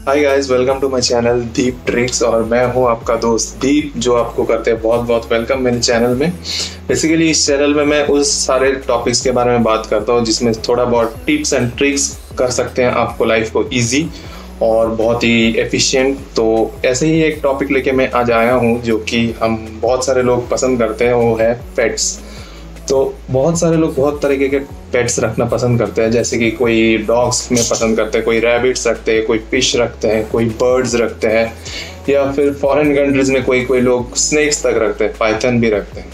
Hi guys, welcome to my channel Deep tricks. और मैं हूं आपका दोस्त दीप, जो आपको करते हैं बहुत बहुत वेलकम मेरे चैनल में। बेसिकली इस चैनल में मैं उस सारे टॉपिक्स के बारे में बात करता हूं जिसमें थोड़ा बहुत टिप्स एंड ट्रिक्स कर सकते हैं आपको लाइफ को इजी और बहुत ही एफिशिएंट। तो ऐसे ही एक टॉपिक लेके मैं आज आया हूं जो कि हम बहुत सारे लोग पसंद करते हैं, वो है पेट्स। तो बहुत सारे लोग बहुत तरीके के पेट्स रखना पसंद करते हैं, जैसे कि कोई डॉग्स में पसंद करते हैं, कोई रैबिट्स रखते हैं, कोई फिश रखते हैं, कोई बर्ड्स रखते हैं, या फिर फॉरेन कंट्रीज में कोई कोई लोग स्नेक्स तक रखते हैं, पाइथन भी रखते हैं।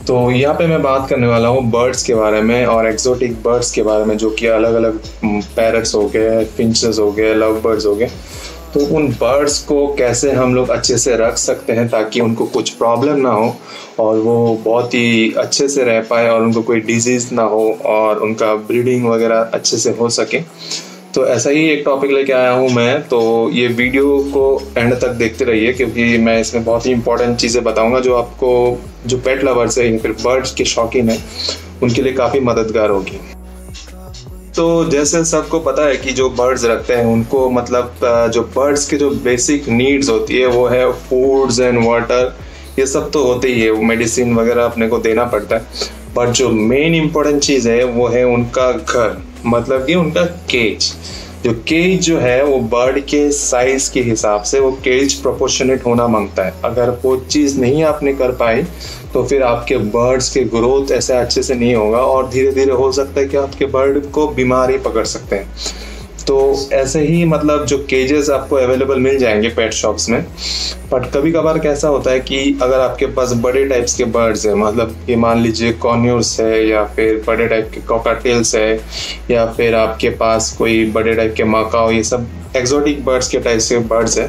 तो यहाँ पे मैं बात करने वाला हूँ बर्ड्स के बारे में और एक्सोटिक बर्ड्स के बारे में, जो कि अलग अलग पैरट्स हो गए, फिंचेस हो गए, लव बर्ड्स हो गए। तो उन बर्ड्स को कैसे हम लोग अच्छे से रख सकते हैं ताकि उनको कुछ प्रॉब्लम ना हो और वो बहुत ही अच्छे से रह पाए और उनको कोई डिजीज़ ना हो और उनका ब्रीडिंग वगैरह अच्छे से हो सके। तो ऐसा ही एक टॉपिक लेके आया हूँ मैं। तो ये वीडियो को एंड तक देखते रहिए, क्योंकि मैं इसमें बहुत ही इंपॉर्टेंट चीज़ें बताऊँगा जो आपको, जो पेट लवर्स है या फिर बर्ड्स के शौकीन है, उनके लिए काफ़ी मददगार होगी। तो जैसे सबको पता है कि जो बर्ड्स रखते हैं उनको मतलब जो बर्ड्स के जो बेसिक नीड्स होती है वो है फूड्स एंड वाटर। ये सब तो होते ही है, मेडिसिन वगैरह अपने को देना पड़ता है। बट जो मेन इम्पोर्टेंट चीज़ है वो है उनका घर, मतलब कि उनका केज। जो केज जो है वो बर्ड के साइज के हिसाब से वो केज प्रोपोर्शनेट होना मांगता है। अगर वो चीज़ नहीं आपने कर पाई तो फिर आपके बर्ड्स के ग्रोथ ऐसे अच्छे से नहीं होगा और धीरे धीरे हो सकता है कि आपके बर्ड को बीमारी पकड़ सकते हैं। तो ऐसे ही मतलब जो केजेस आपको अवेलेबल मिल जाएंगे पेट शॉप्स में। बट कभी कभार कैसा होता है कि अगर आपके पास बड़े टाइप्स के बर्ड्स हैं, मतलब ये मान लीजिए कॉन्यूर्स है या फिर बड़े टाइप के कॉकाटेल्स है या फिर आपके पास कोई बड़े टाइप के माकाओ, ये सब एक्सोटिक बर्ड्स के टाइप के बर्ड्स है,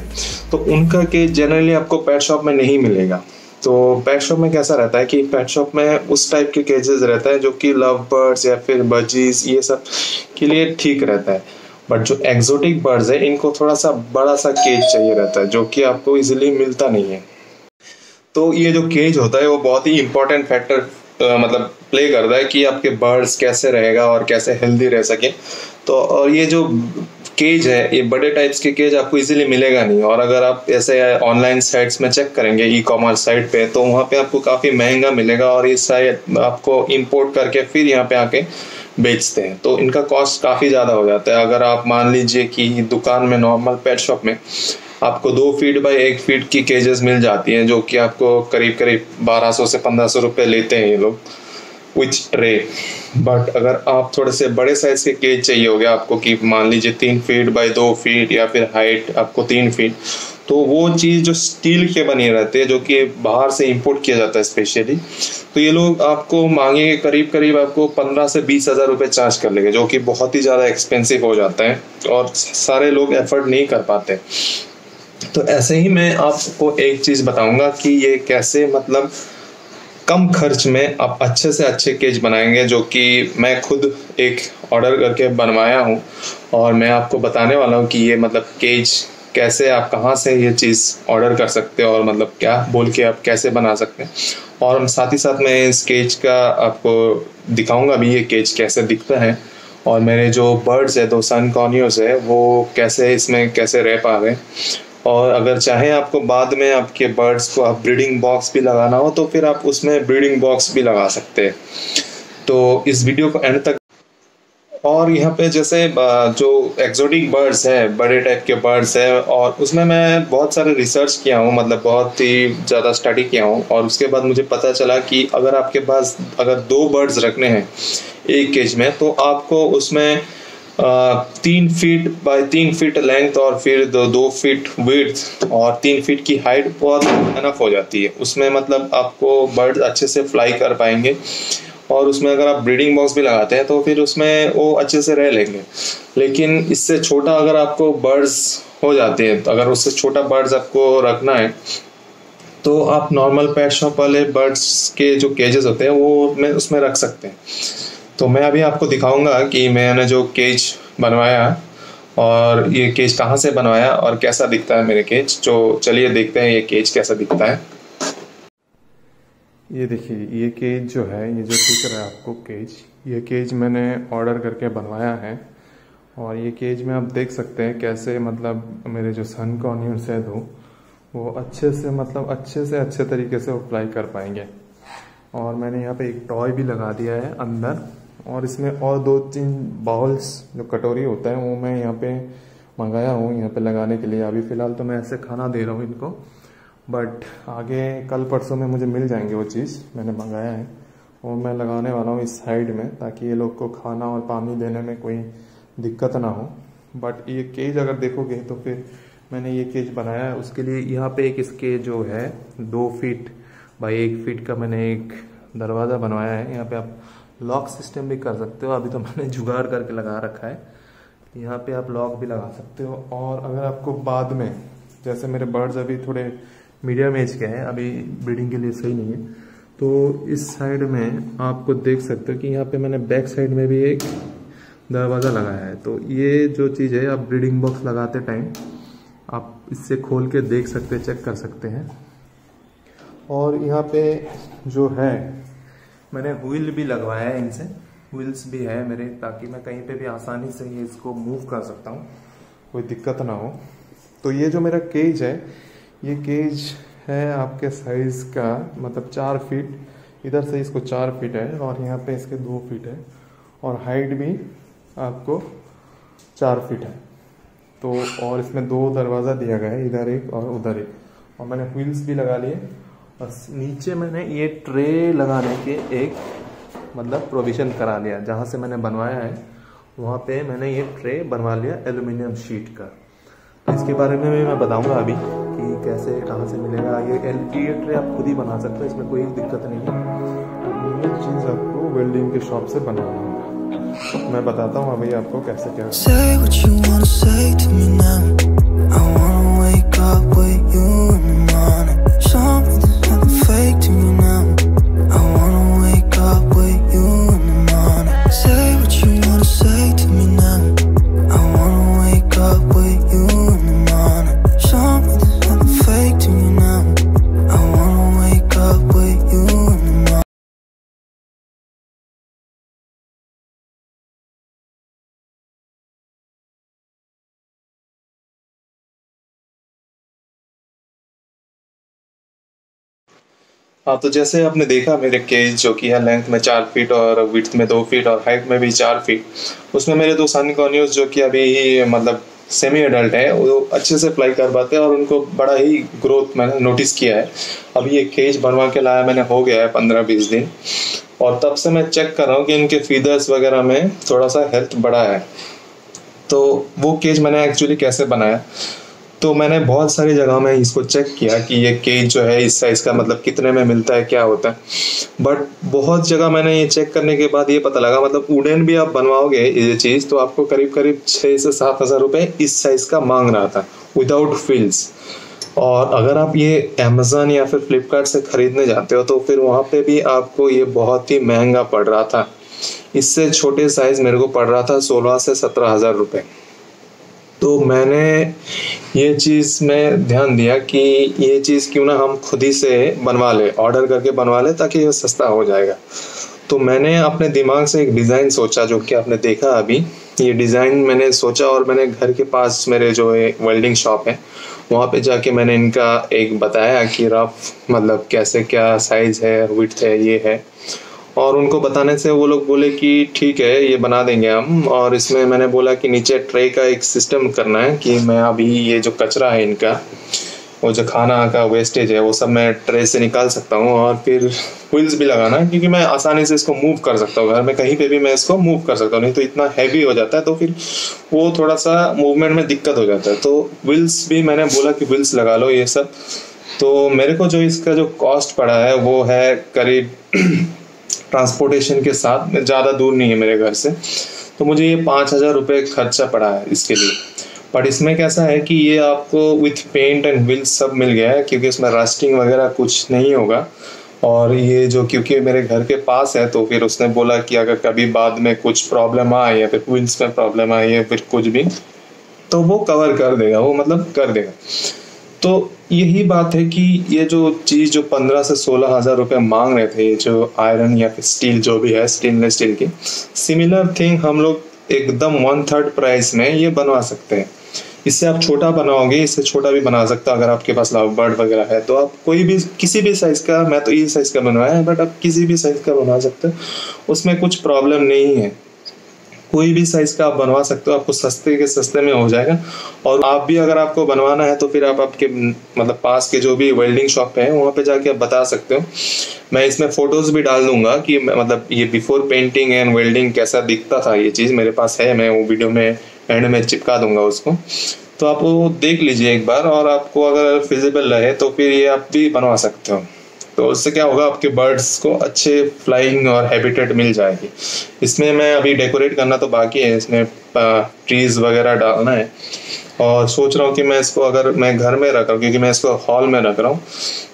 तो उनका केज जनरली आपको पेट शॉप में नहीं मिलेगा। तो पेट शॉप में कैसा रहता है कि पेट शॉप में उस टाइप के केजेस रहता है जो कि लव बर्ड्स या फिर बजीज ये सब के लिए ठीक रहता है। बट जो एक्सोटिक बर्ड्स है इनको थोड़ा सा बड़ा सा केज चाहिए रहता है, जो कि आपको इजीली मिलता नहीं है। तो ये जो केज होता है वो बहुत ही इंपॉर्टेंट फैक्टर मतलब प्ले करता है कि आपके बर्ड्स कैसे रहेगा और कैसे हेल्दी रह सके। तो और ये जो केज है, ये बड़े टाइप्स के केज आपको इजीली मिलेगा नहीं। और अगर आप ऐसे ऑनलाइन साइट्स में चेक करेंगे ई कॉमर्स साइट पे, तो वहाँ पे आपको काफ़ी महंगा मिलेगा और ये शायद आपको इंपोर्ट करके फिर यहाँ पे आके बेचते हैं, तो इनका कॉस्ट काफ़ी ज़्यादा हो जाता है। अगर आप मान लीजिए कि दुकान में नॉर्मल पेट शॉप में आपको 2 फीट बाई 1 फीट की केजेस मिल जाती हैं, जो कि आपको करीब करीब 1200 से 1500 रुपये लेते हैं ये लोग विच ट्रे। बट अगर आप थोड़े से बड़े साइज के केज चाहिए हो गया आपको, कि मान लीजिए 3 फीट बाई 2 फीट या फिर हाइट आपको 3 फीट, तो वो चीज़ जो स्टील के बनी रहते हैं, जो कि बाहर से इंपोर्ट किया जाता है स्पेशली, तो ये लोग आपको मांगेंगे करीब करीब आपको 15 से 20 हज़ार रुपये चार्ज कर लेंगे, जो कि बहुत ही ज़्यादा एक्सपेंसिव हो जाता है और सारे लोग एफर्ट नहीं कर पाते। तो ऐसे ही मैं आपको एक चीज़ बताऊंगा कि ये कैसे मतलब कम खर्च में आप अच्छे से अच्छे केज बनाएंगे, जो कि मैं खुद एक ऑर्डर करके बनवाया हूँ और मैं आपको बताने वाला हूँ कि ये मतलब केज कैसे, आप कहाँ से ये चीज़ ऑर्डर कर सकते हो और मतलब क्या बोल के आप कैसे बना सकते हैं। और साथ ही साथ मैं इस केज का आपको दिखाऊंगा भी ये केज कैसे दिखता है और मेरे जो बर्ड्स है, 2 सन कॉर्नियोस है, वो कैसे इसमें कैसे रह पा रहे हैं। और अगर चाहें आपको बाद में आपके बर्ड्स को आप ब्रीडिंग बॉक्स भी लगाना हो तो फिर आप उसमें ब्रीडिंग बॉक्स भी लगा सकते हैं। तो इस वीडियो को एंड तक। और यहाँ पे जैसे जो एक्सोटिक बर्ड्स है, बड़े टाइप के बर्ड्स है, और उसमें मैं बहुत सारे रिसर्च किया हूँ, मतलब बहुत ही ज़्यादा स्टडी किया हूँ। और उसके बाद मुझे पता चला कि अगर आपके पास अगर 2 बर्ड्स रखने हैं एक केज में, तो आपको उसमें 3 फीट बाय 3 फीट लेंथ और फिर 2 फीट विड्थ और 3 फीट की हाइट बहुत इनफ हो जाती है। उसमें मतलब आपको बर्ड्स अच्छे से फ्लाई कर पाएंगे और उसमें अगर आप ब्रीडिंग बॉक्स भी लगाते हैं तो फिर उसमें वो अच्छे से रह लेंगे। लेकिन इससे छोटा अगर आपको बर्ड्स हो जाते हैं, तो अगर उससे छोटा बर्ड्स आपको रखना है तो आप नॉर्मल पेट शॉप वाले बर्ड्स के जो केजेस होते हैं वो में उसमें रख सकते हैं। तो मैं अभी आपको दिखाऊंगा कि मैंने जो केज बनवाया और ये केज कहाँ से बनवाया और कैसा दिखता है मेरे केज। तो चलिए देखते हैं ये केज कैसा दिखता है। ये देखिए, ये केज जो है, ये जो दिख रहा है आपको केज, ये केज मैंने ऑर्डर करके बनवाया है और ये केज में आप देख सकते हैं कैसे मतलब मेरे जो सन कॉर्नियर्स है तो वो अच्छे से मतलब अच्छे तरीके से अप्लाई कर पाएंगे। और मैंने यहाँ पे एक टॉय भी लगा दिया है अंदर, और इसमें और 2-3 बाउल्स जो कटोरी होता है वो मैं यहाँ पे मंगाया हूँ यहाँ पे लगाने के लिए। अभी फ़िलहाल तो मैं ऐसे खाना दे रहा हूँ इनको, बट आगे कल परसों में मुझे मिल जाएंगे वो चीज़ मैंने मंगाया है, और मैं लगाने वाला हूँ इस साइड में ताकि ये लोग को खाना और पानी देने में कोई दिक्कत ना हो। बट ये केज अगर देखोगे तो फिर मैंने ये केज बनाया है उसके लिए। यहाँ पे एक इसके जो है 2 फीट बाई 1 फीट का मैंने एक दरवाज़ा बनवाया है। यहाँ पे आप लॉक सिस्टम भी कर सकते हो, अभी तो मैंने जुगाड़ करके लगा रखा है। यहाँ पे आप लॉक भी लगा सकते हो। और अगर आपको बाद में, जैसे मेरे बर्ड्स अभी थोड़े मीडियम एज के हैं, अभी ब्रीडिंग के लिए सही नहीं है, तो इस साइड में आपको देख सकते हो कि यहाँ पे मैंने बैक साइड में भी एक दरवाज़ा लगाया है। तो ये जो चीज़ है आप ब्रीडिंग बॉक्स लगाते टाइम आप इससे खोल के देख सकते, चेक कर सकते हैं। और यहाँ पे जो है मैंने व्हील भी लगवाया है, इनसे व्हील्स भी है मेरे, ताकि मैं कहीं पे भी आसानी से ये इसको मूव कर सकता हूँ, कोई दिक्कत ना हो। तो ये जो मेरा केज है, ये केज है आपके साइज़ का मतलब 4 फीट, इधर से इसको 4 फीट है और यहाँ पे इसके 2 फीट है, और हाइट भी आपको 4 फीट है। तो और इसमें 2 दरवाज़ा दिया गया है, इधर एक और उधर एक, और मैंने व्हील्स भी लगा लिए। बस नीचे मैंने ये ट्रे लगाने के एक मतलब प्रोविज़न करा लिया, जहाँ से मैंने बनवाया है वहाँ पे मैंने ये ट्रे बनवा लिया एल्युमिनियम शीट का। तो इसके बारे में भी मैं बताऊँगा अभी कि कैसे कहाँ से मिलेगा। ये ट्रे आप खुद ही बना सकते हो, इसमें कोई दिक्कत नहीं है। ये चीज़ आपको वेल्डिंग के शॉप से बनवाना होगा। मैं बताता हूँ अभी आपको कैसे क्या। हाँ, तो जैसे आपने देखा मेरे केज जो कि है लेंथ में 4 फीट और विड्थ में 2 फीट और हाइट में भी 4 फीट, उसमें मेरे 2 सन कॉर्नियर्स जो कि अभी मतलब सेमी एडल्ट है वो अच्छे से अप्लाई कर पाते हैं और उनको बड़ा ही ग्रोथ मैंने नोटिस किया है। अभी ये केज बनवा के लाया मैंने, हो गया है 15-20 दिन, और तब से मैं चेक कर रहा हूँ कि इनके फीदर्स वगैरह में थोड़ा सा हेल्थ बढ़ा है। तो वो केज मैंने एक्चुअली कैसे बनाया, तो मैंने बहुत सारी जगह में इसको चेक किया कि ये केज जो है इस साइज़ का मतलब कितने में मिलता है, क्या होता है। बट बहुत जगह मैंने ये चेक करने के बाद ये पता लगा मतलब वुडन भी आप बनवाओगे ये चीज़ तो आपको करीब 6 से 7 हज़ार रुपये इस साइज़ का मांग रहा था विदाउट फिल्स। और अगर आप ये अमेज़न या फिर फ्लिपकार्ट से ख़रीदने जाते हो तो फिर वहाँ पे भी आपको ये बहुत ही महंगा पड़ रहा था। इससे छोटे साइज़ मेरे को पड़ रहा था 16 से 17 हज़ार रुपये। तो मैंने ये चीज़ में ध्यान दिया कि ये चीज़ क्यों ना हम खुद ही से बनवा ले, ऑर्डर करके बनवा ले, ताकि ये सस्ता हो जाएगा। तो मैंने अपने दिमाग से एक डिज़ाइन सोचा जो कि आपने देखा अभी। ये डिज़ाइन मैंने सोचा और मैंने घर के पास मेरे जो वेल्डिंग शॉप है वहाँ पे जाके मैंने इनका एक बताया कि रफ मतलब कैसे क्या साइज़ है, विड्थ है, ये है। और उनको बताने से वो लोग बोले कि ठीक है ये बना देंगे हम। और इसमें मैंने बोला कि नीचे ट्रे का एक सिस्टम करना है कि मैं अभी ये जो कचरा है इनका, वो जो खाना का वेस्टेज है वो सब मैं ट्रे से निकाल सकता हूँ। और फिर व्हील्स भी लगाना है क्योंकि मैं आसानी से इसको मूव कर सकता हूँ, घर में कहीं पे भी मैं इसको मूव कर सकता हूँ। नहीं तो इतना हैवी हो जाता है तो फिर वो थोड़ा सा मूवमेंट में दिक्कत हो जाता है। तो व्हील्स भी मैंने बोला कि व्हील्स लगा लो ये सब। तो मेरे को जो इसका जो कॉस्ट पड़ा है वो है करीब ट्रांसपोर्टेशन के साथ, ज़्यादा दूर नहीं है मेरे घर से, तो मुझे ये 5,000 रुपये खर्चा पड़ा है इसके लिए। बट इसमें कैसा है कि ये आपको विथ पेंट एंड व्हील्स सब मिल गया है क्योंकि इसमें रस्टिंग वगैरह कुछ नहीं होगा। और ये जो क्योंकि मेरे घर के पास है तो फिर उसने बोला कि अगर कभी बाद में कुछ प्रॉब्लम आए या फिर व्हील्स में प्रॉब्लम आए या फिर कुछ भी तो वो कवर कर देगा, वो मतलब कर देगा। तो यही बात है कि ये जो चीज़ जो 15 से 16 हज़ार रुपये मांग रहे थे, ये जो आयरन या फिर स्टील जो भी है, स्टेनलेस स्टील की, सिमिलर थिंग हम लोग एकदम 1/3 प्राइस में ये बनवा सकते हैं। इससे आप छोटा बनाओगे, इससे छोटा भी बना सकते हो। अगर आपके पास लव बर्ड वगैरह है तो आप कोई भी किसी भी साइज का, मैं तो ये साइज का बनवाया है, बट आप किसी भी साइज का बना सकते हो, उसमें कुछ प्रॉब्लम नहीं है। कोई भी साइज का आप बनवा सकते हो, आपको सस्ते के सस्ते में हो जाएगा। और आप भी अगर आपको बनवाना है तो फिर आप आपके मतलब पास के जो भी वेल्डिंग शॉप है वहाँ पे जाके आप बता सकते हो। मैं इसमें फोटोज भी डाल दूंगा कि मतलब ये बिफोर पेंटिंग एंड वेल्डिंग कैसा दिखता था। ये चीज़ मेरे पास है, मैं वो वीडियो में एंड में चिपका दूंगा उसको, तो आप वो देख लीजिए एक बार। और आपको अगर फिजिबल रहे तो फिर ये आप भी बनवा सकते हो। तो उससे क्या होगा, आपके बर्ड्स को अच्छे फ्लाइंग और हैबिटेट मिल जाएगी। इसमें मैं अभी डेकोरेट करना तो बाकी है, इसमें ट्रीज वगैरह डालना है। और सोच रहा हूँ कि मैं इसको, अगर मैं घर में रख रहा हूँ क्योंकि मैं इसको हॉल में रख रहा हूँ,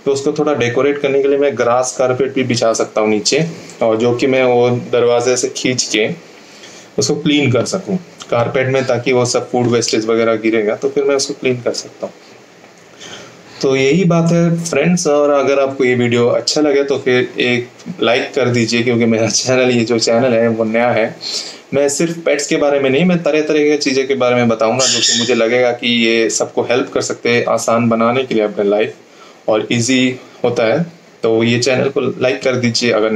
तो उसको थोड़ा डेकोरेट करने के लिए मैं ग्रास कारपेट भी बिछा सकता हूँ नीचे, और जो कि मैं वो दरवाजे से खींच के उसको क्लीन कर सकूँ कारपेट में, ताकि वो सब फूड वेस्टेज वगैरह गिरेगा तो फिर मैं उसको क्लीन कर सकता हूँ। तो यही बात है फ्रेंड्स। और अगर आपको ये वीडियो अच्छा लगे तो फिर एक लाइक कर दीजिए, क्योंकि मेरा चैनल, ये जो चैनल है वो नया है। मैं सिर्फ पेट्स के बारे में नहीं, मैं तरह तरह की चीज़ें के बारे में बताऊंगा जो कि मुझे लगेगा कि ये सबको हेल्प कर सकते हैं आसान बनाने के लिए अपने लाइफ, और इजी होता है। तो ये चैनल को लाइक कर दीजिए अगर